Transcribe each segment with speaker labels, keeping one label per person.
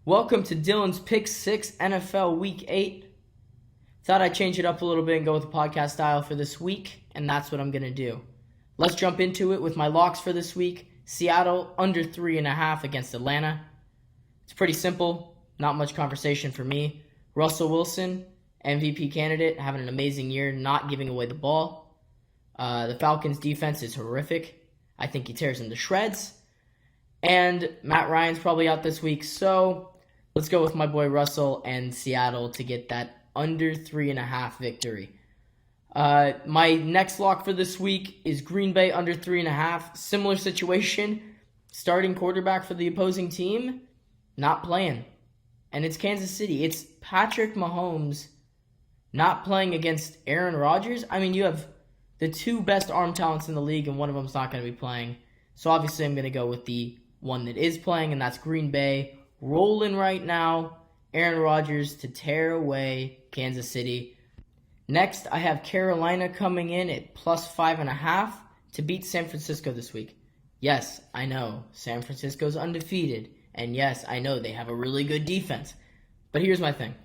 Speaker 1: Welcome to Dylan's Pick 6 NFL Week 8. Thought I'd change it up a little bit and go with the podcast style for this week, and that's what I'm going to do. Let's jump into it with my locks for this week. Seattle under 3.5 against Atlanta. It's pretty simple, not much conversation for me. Russell Wilson, MVP candidate, having an amazing year, not giving away the ball. The Falcons' defense is horrific. I think he tears them to shreds. And Matt Ryan's probably out this week, so let's go with my boy Russell and Seattle to get that under 3.5 victory. My next lock for this week is Green Bay under 3.5. Similar situation. Starting quarterback for the opposing team, not playing. And it's Kansas City. It's Patrick Mahomes not playing against Aaron Rodgers. I mean, you have the two best arm talents in the league, and one of them's not going to be playing. So obviously I'm going to go with the one that is playing, and that's Green Bay. Rolling right now, Aaron Rodgers to tear away Kansas City. Next, I have Carolina coming in at plus 5.5 to beat San Francisco this week. Yes, I know, San Francisco's undefeated. And yes, I know they have a really good defense. But here's my thing.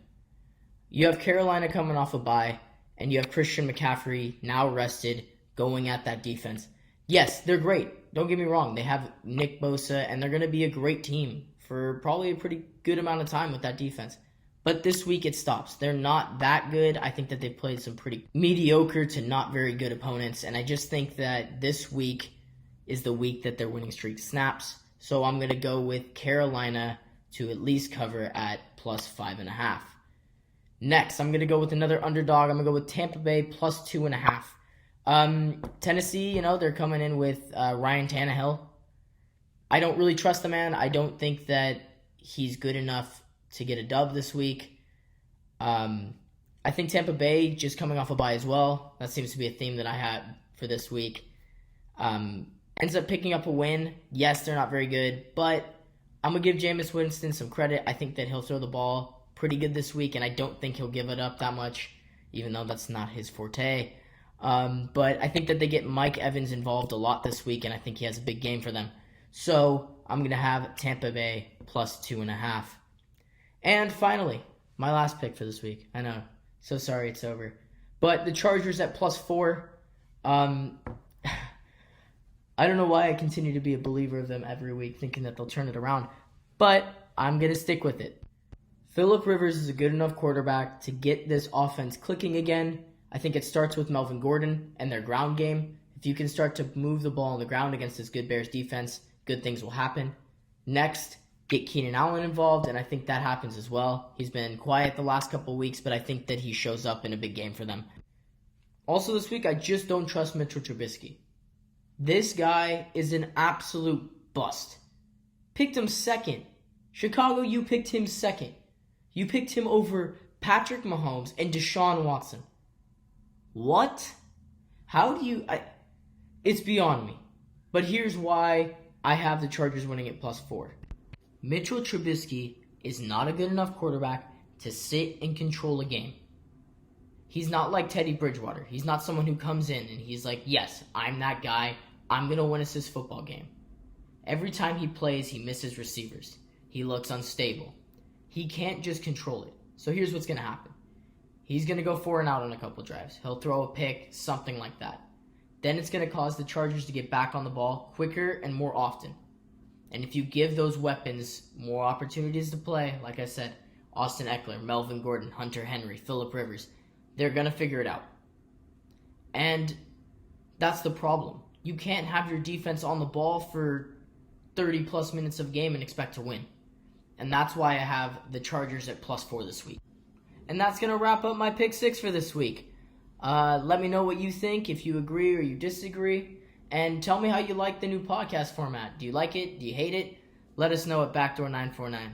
Speaker 1: You have Carolina coming off a bye, and you have Christian McCaffrey now rested, going at that defense. Yes, they're great. Don't get me wrong. They have Nick Bosa, and they're going to be a great team for probably a pretty good amount of time with that defense. But this week it stops. They're not that good. I think that they've played some pretty mediocre to not very good opponents, and I just think that this week is the week that their winning streak snaps. So I'm going to go with Carolina to at least cover at plus 5.5. Next, I'm going to go with another underdog. I'm going to go with Tampa Bay plus 2.5. Tennessee, they're coming in with Ryan Tannehill. I don't really trust the man. I don't think that he's good enough to get a dub this week. I think Tampa Bay just coming off a bye as well. That seems to be a theme that I had for this week. Ends up picking up a win. Yes, they're not very good, but I'm going to give Jameis Winston some credit. I think that he'll throw the ball pretty good this week, and I don't think he'll give it up that much, even though that's not his forte. But I think that they get Mike Evans involved a lot this week, and I think he has a big game for them. So I'm going to have Tampa Bay plus 2.5. And finally, my last pick for this week. I know, so sorry it's over. But the Chargers at plus 4. I don't know why I continue to be a believer of them every week, thinking that they'll turn it around. But I'm going to stick with it. Phillip Rivers is a good enough quarterback to get this offense clicking again. I think it starts with Melvin Gordon and their ground game. If you can start to move the ball on the ground against this good Bears defense, good things will happen. Next, get Keenan Allen involved, and I think that happens as well. He's been quiet the last couple of weeks, but I think that he shows up in a big game for them. Also this week, I just don't trust Mitchell Trubisky. This guy is an absolute bust. Picked him second. Chicago, you picked him second. You picked him over Patrick Mahomes and Deshaun Watson. What? How do you... It's beyond me. But here's why I have the Chargers winning at plus 4. Mitchell Trubisky is not a good enough quarterback to sit and control a game. He's not like Teddy Bridgewater. He's not someone who comes in and he's like, yes, I'm that guy. I'm going to win us this football game. Every time he plays, he misses receivers. He looks unstable. He can't just control it. So here's what's going to happen. He's going to go 4 and out on a couple drives. He'll throw a pick, something like that. Then it's going to cause the Chargers to get back on the ball quicker and more often. And if you give those weapons more opportunities to play, like I said, Austin Eckler, Melvin Gordon, Hunter Henry, Phillip Rivers, they're going to figure it out. And that's the problem. You can't have your defense on the ball for 30-plus minutes of game and expect to win. And that's why I have the Chargers at plus 4 this week. And that's going to wrap up my pick 6 for this week. Let me know what you think, if you agree or you disagree. And tell me how you like the new podcast format. Do you like it? Do you hate it? Let us know at Backdoor949.